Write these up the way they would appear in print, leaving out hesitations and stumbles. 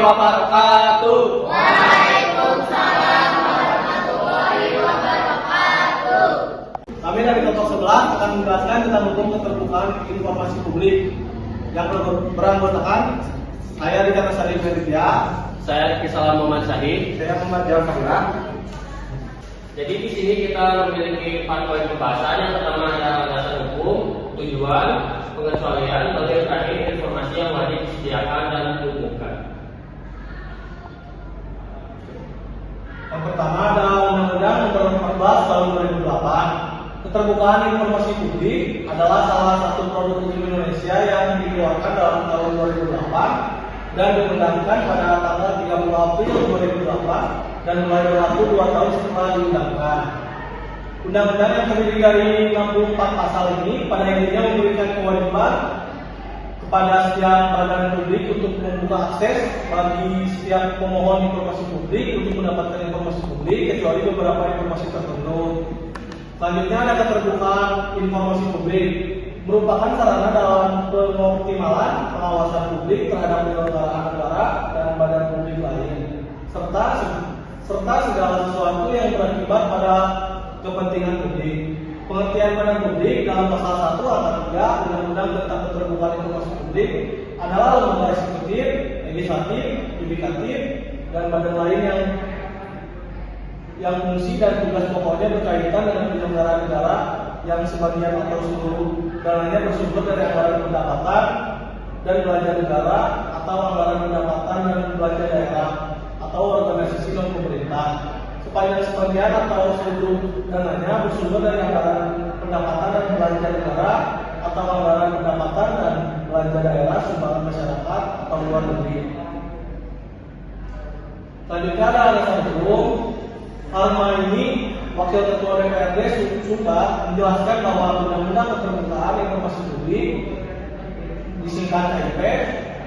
wabarakatuh. Waalaikumsalam warahmatullahi wabarakatuh. Kami dari kelompok 11 akan menjelaskan tentang hukum keterbukaan informasi publik yang beranggotakan saya Ridwan Sari Feritya, Saya Kisalam Muhammad Syahid. saya Muhammad Jalal Fahira. Jadi di sini kita memiliki 4 poin pembahasan. Yang pertama adalah dasar hukum, tujuan, pengecualian, bagian terakhir informasi yang wajib disediakan dan diumumkan. Yang pertama adalah Undang-Undang Nomor 14 Tahun 2008. Keterbukaan informasi publik adalah salah satu produk hukum Indonesia yang dikeluarkan dalam tahun 2008 dan diundangkan pada tanggal 30 April 2008 dan mulai berlaku 2 tahun setelah diundangkan. Undang-undang yang terdiri dari 64 pasal ini pada intinya memberikan kewajiban kepada setiap badan publik untuk membuka akses bagi setiap pemohon informasi publik untuk mendapatkan informasi publik kecuali beberapa informasi tertentu. Selanjutnya ada keterbukaan informasi publik, merupakan sarana dalam pengoptimalan pengawasan publik terhadap penyelenggaraan negara dan badan publik lain, serta segala sesuatu yang berakibat pada kepentingan publik. Pengertian badan publik dalam pasal 1 angka 3 Undang-Undang tentang keterbukaan informasi publik adalah lembaga eksekutif, legislatif, yudikatif, dan badan lain yang fungsi dan tugas pokoknya berkaitan dengan penyelenggaraan negara yang sebagian atau seluruh dananya bersumber dari anggaran pendapatan dan belanja negara atau anggaran pendapatan dan belanja daerah atau organisasi non pemerintah. Sebagian atau seluruh dananya bersumber dari anggaran pendapatan dan belanja negara atau anggaran pendapatan dan belanja daerah sumbangan masyarakat atau luar negeri. Selanjutnya ada alasan hukum. Hal ini Wakil Ketua DPRD Sumbar menjelaskan bahwa Undang-Undang Keterbukaan Informasi Publik disingkat KIP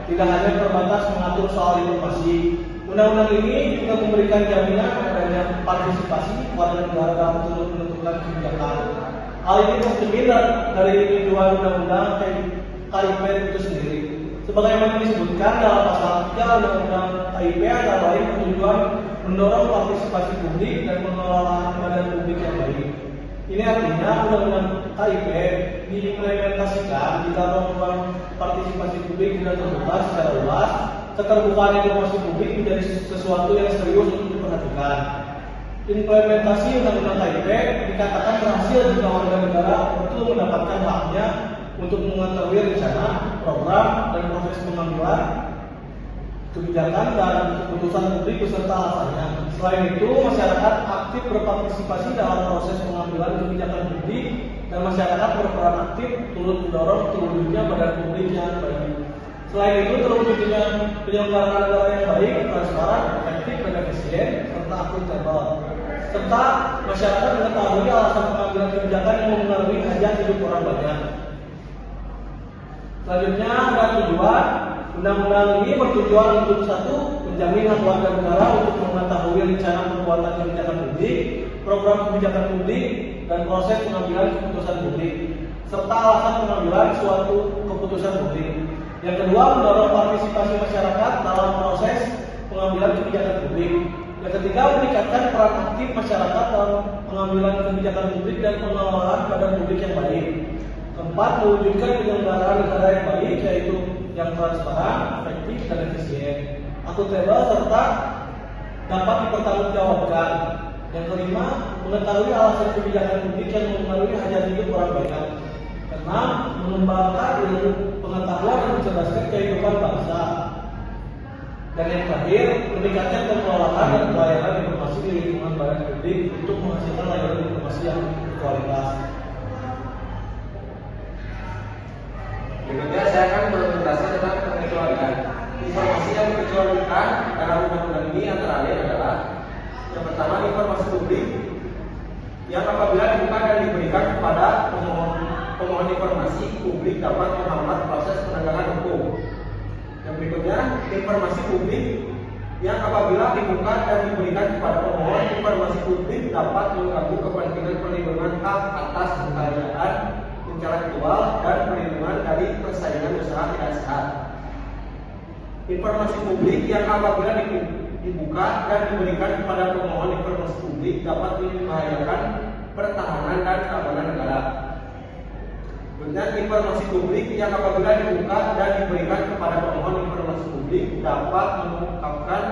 tidak hanya terbatas mengatur soal informasi. Undang-undang ini juga memberikan jaminan adanya partisipasi warga negara dalam menentukan kebijakan. Hal ini tercermin dari tujuan Undang-Undang KIP itu sendiri. Sebagaimana disebutkan dalam pasal 3 Undang-Undang KIP antara lain bertujuan mendorong partisipasi publik dan pengelolaan badan publik yang baik. Ini artinya Undang-Undang KIP diimplementasikan jika ruang partisipasi publik tidak terbuka secara luas, keterbukaan informasi publik menjadi sesuatu yang serius untuk diperhatikan. Implementasi Undang-Undang KIP dikatakan berhasil jika warga negara betul mendapatkan haknya untuk mengetahui rencana, program, dan proses pengambilan kebijakan dan keputusan publik beserta alasannya. Selain itu, masyarakat aktif berpartisipasi dalam proses pengambilan kebijakan publik dan masyarakat berperan aktif turut mendorong terwujudnya badan publik yang baik. Selain itu, terwujudnya penyelenggaraan negara yang baik, transparan, efektif, dan efisien, serta akuntabel. Serta masyarakat mengetahui alasan pengambilan kebijakan yang mempengaruhi hajat hidup orang banyak. Selanjutnya ada tujuan. Undang-undang ini bertujuan untuk satu, menjamin hak warga negara untuk mengetahui rencana pembuatan kebijakan publik, program kebijakan publik, dan proses pengambilan keputusan publik, serta alasan pengambilan suatu keputusan publik. Yang kedua, mendorong partisipasi masyarakat dalam proses pengambilan kebijakan publik. Yang ketiga, meningkatkan peran aktif masyarakat dalam pengambilan kebijakan publik dan pengelolaan badan publik yang baik. Keempat, mewujudkan penyelenggaraan negara yang baik, yaitu yang transparan, efektif, dan efisien, akuntabel, serta dapat dipertanggungjawabkan. Yang kelima, mengetahui alasan kebijakan publik yang mempengaruhi hajat hidup orang banyak. Keenam, mengembangkan ilmu pengetahuan dan mencerdaskan kehidupan bangsa. Dan yang terakhir, meningkatkan pengelolaan dan pelayanan informasi di lingkungan badan publik untuk menghasilkan layanan informasi yang berkualitas. Berikutnya saya akan berpenjelasan tentang pengecualian. Informasi yang dikecualikan dalam undang-undang ini antara lain adalah yang pertama, informasi publik yang apabila dibuka dan diberikan kepada pemohon informasi publik dapat menghambat proses penegakan hukum. Yang berikutnya, informasi publik yang apabila dibuka dan diberikan kepada pemohon informasi publik dapat mengganggu kepentingan perlindungan hak atas kekayaan intelektual dan perlindungan dari persaingan usaha tidak sehat. Informasi publik yang apabila dibuka dan diberikan kepada pemohon informasi publik dapat membahayakan pertahanan dan keamanan negara. Kemudian informasi publik yang apabila dibuka dan diberikan kepada pemohon informasi publik dapat mengungkapkan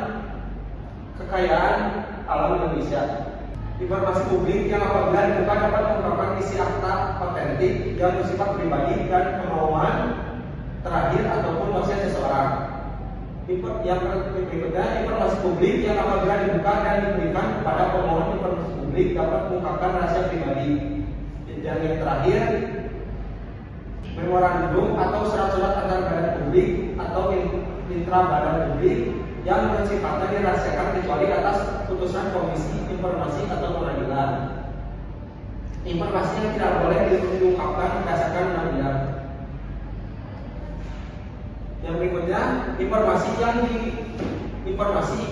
kekayaan alam Indonesia. Informasi publik yang apabila dibuka dapat mengungkapkan isi akta otentik yang bersifat pribadi dan kemauan terakhir ataupun wasiat seseorang. Yang berikutnya, informasi publik yang apabila dibuka dan diberikan kepada pemohon informasi publik dapat mengungkapkan rahasia pribadi. Dan yang terakhir, memorandum atau surat-surat antar badan publik atau intra badan publik yang bersifatnya dirahasiakan kecuali atas putusan komisi informasi atau pengadilan. Informasi yang tidak boleh diungkapkan berdasarkan undang-undang. Yang berikutnya, informasi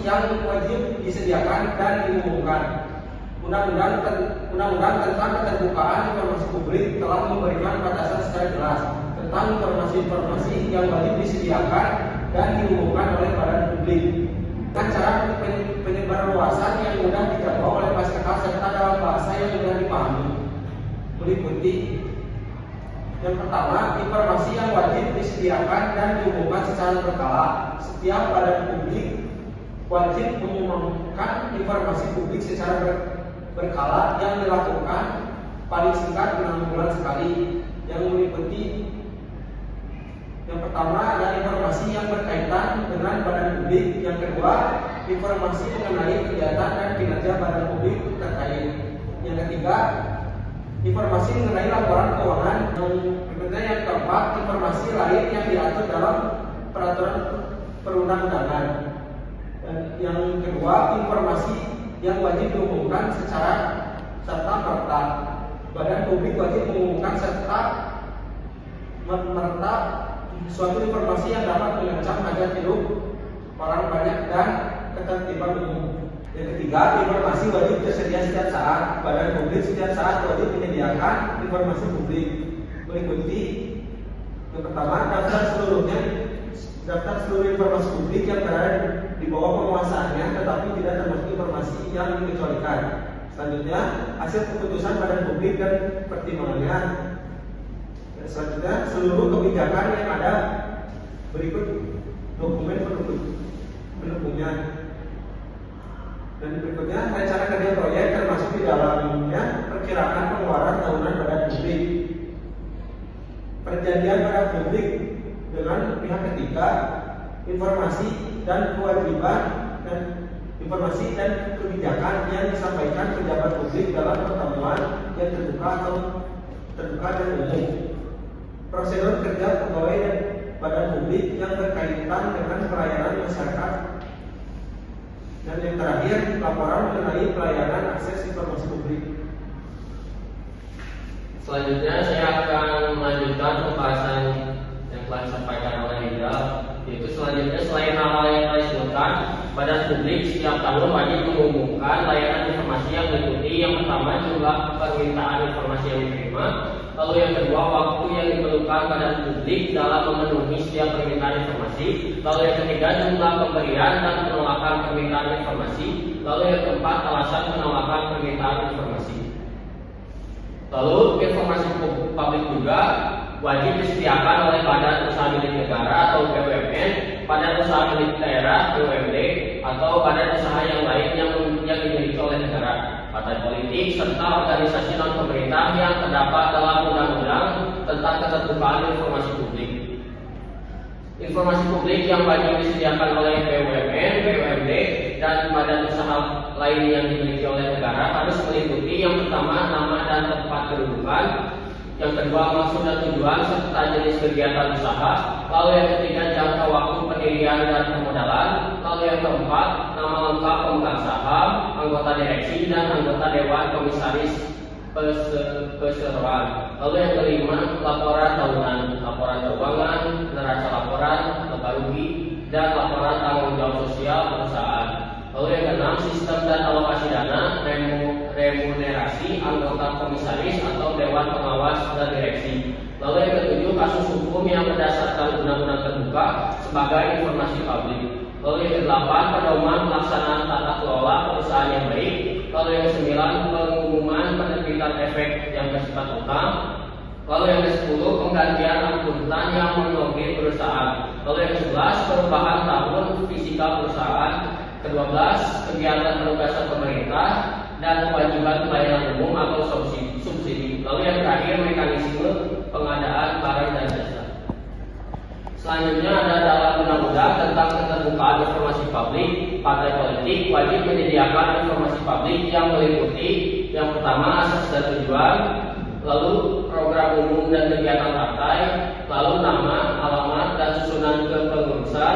yang wajib disediakan dan diumumkan. Undang-undang tentang keterbukaan informasi publik telah memberikan batasan secara jelas tentang informasi-informasi yang wajib disediakan dan diumumkan oleh badan publik dengan cara penyebarluasan yang mudah dijangkau oleh masyarakat serta dalam bahasa yang mudah dipahami. Meliputi yang pertama, informasi yang wajib disediakan dan diumumkan secara berkala. Setiap badan publik wajib mengumumkan informasi publik secara berkala yang dilakukan paling singkat 6 bulan sekali. Yang meliputi yang pertama adalah informasi yang berkaitan dengan badan publik. Yang kedua, informasi mengenai kegiatan dan kinerja badan publik terkait. Yang ketiga, informasi mengenai laporan keuangan. Yang keempat, informasi lain yang diatur dalam peraturan perundang-undangan. Dan yang kedua, informasi yang wajib diumumkan secara serta-merta. Badan publik wajib mengumumkan serta merta suatu informasi yang dapat mengancam hajat hidup orang banyak dan ketertiban umum. Yang ketiga, informasi wajib tersedia setiap saat. Badan publik setiap saat wajib menyediakan informasi publik. Meliputi yang pertama, daftar seluruh informasi publik yang berada di bawah penguasaannya tetapi tidak termasuk informasi yang dikecualikan. Selanjutnya, hasil keputusan badan publik dan pertimbangannya. Dan selanjutnya, seluruh kebijakan yang ada berikut dokumen pendukungnya. Dan berikutnya, rencana kerja proyek termasuk di dalamnya perkiraan pengeluaran tahunan badan publik, perjanjian badan publik dengan pihak ketiga, informasi dan kewajiban dan informasi dan kebijakan yang disampaikan pejabat publik dalam pertemuan yang terbuka dan umum, prosedur kerja pegawai dan badan publik yang berkaitan dengan pelayanan masyarakat, dan yang terakhir laporan mengenai pelayanan akses informasi publik. Selanjutnya saya akan melanjutkan pembahasan yang telah disampaikan oleh Indra, yaitu selanjutnya selain hal-hal yang telah disebutkan, badan publik setiap tahun wajib mengumumkan layanan informasi yang meliputi yang pertama jumlah permintaan informasi yang diterima, lalu yang kedua waktu yang diperlukan badan publik dalam memenuhi setiap permintaan informasi, lalu yang ketiga jumlah pemberian dan penolakan permintaan informasi, lalu yang keempat alasan penolakan permintaan informasi. Lalu informasi publik juga wajib disediakan oleh badan usaha milik negara atau BUMN, badan usaha milik daerah BUMD, atau badan usaha yang lain yang dimiliki oleh negara, partai politik, serta organisasi non pemerintah yang terdapat dalam undang-undang tentang keterbukaan informasi publik. Informasi publik yang wajib disediakan oleh BUMN, BUMD, dan badan usaha lain yang dimiliki oleh negara harus meliputi yang pertama nama dan tempat kedudukan, yang kedua maksud dan tujuan serta jenis kegiatan usaha, lalu yang ketiga jangka waktu pendirian dan permodalan, lalu yang keempat nama lengkap pemegang saham, anggota direksi dan anggota dewan komisaris perseroan, lalu yang kelima laporan tahunan, laporan keuangan, neraca laporan, laba rugi, dan laporan tanggung jawab sosial perusahaan. Lalu yang keenam sistem dan alokasi dana, remunerasi anggota komisaris atau dewan pengawas dan direksi. Lalu yang ketujuh kasus hukum yang berdasarkan undang-undang terbuka terbuka sebagai informasi publik. Lalu yang ke-8, pedoman pelaksanaan tata kelola perusahaan yang baik. Lalu yang ke-9, pengumuman penerbitan efek yang bersifat utang. Lalu yang ke-10, penggantian akuntan yang mengorbit perusahaan. Lalu yang ke-11, perubahan tahun fisikal perusahaan. Ke-12, kegiatan penugasan pemerintah dan kewajiban pelayanan umum atau subsidi. Lalu yang terakhir, mekanisme pengadaan barang dan jasa. Selanjutnya ada dalam undang-undang tentang keterbukaan informasi publik, partai politik wajib menyediakan informasi publik yang meliputi yang pertama asas dan tujuan, lalu program umum dan kegiatan partai, lalu nama, alamat dan susunan kepengurusan,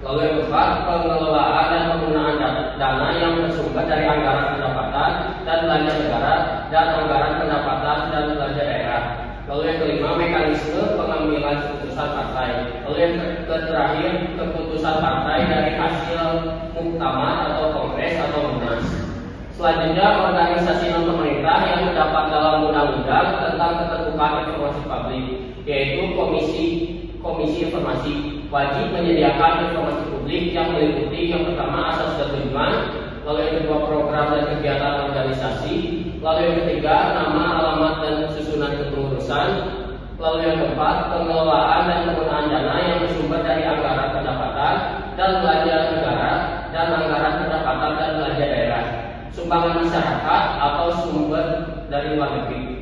lalu yang keempat pengelolaan dan penggunaan dana yang bersumber dari anggaran pendapatan dan belanja negara dan anggaran pendapatan dan belanja daerah. Lalu yang kelima, mekanisme pengambilan keputusan partai. Lalu yang terakhir, keputusan partai dari hasil muktamar atau kongres atau munas. Selanjutnya, organisasi non pemerintah yang terdapat dalam undang-undang tentang keterbukaan informasi publik, yaitu Komisi Informasi, wajib menyediakan informasi publik yang meliputi yang pertama asas dan tujuan, lalu yang kedua program dan kegiatan organisasi, lalu yang ketiga nama, alamat dan susunan kepengurusan, lalu yang keempat pengelolaan dan penggunaan dana yang bersumber dari anggaran pendapatan dan belanja negara dan anggaran pendapatan dan belanja daerah, sumbangan masyarakat atau sumber dari luar negeri.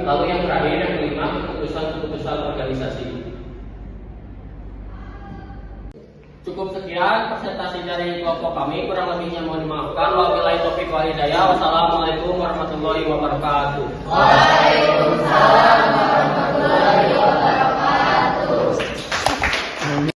Lalu yang terakhir yang kelima, keputusan organisasi. Cukup sekian presentasi dari kelompok kami, kurang lebihnya mohon dimaafkan. Wabillahi taufiq wal hidayah. Wassalamualaikum warahmatullahi wabarakatuh. Waalaikumsalam.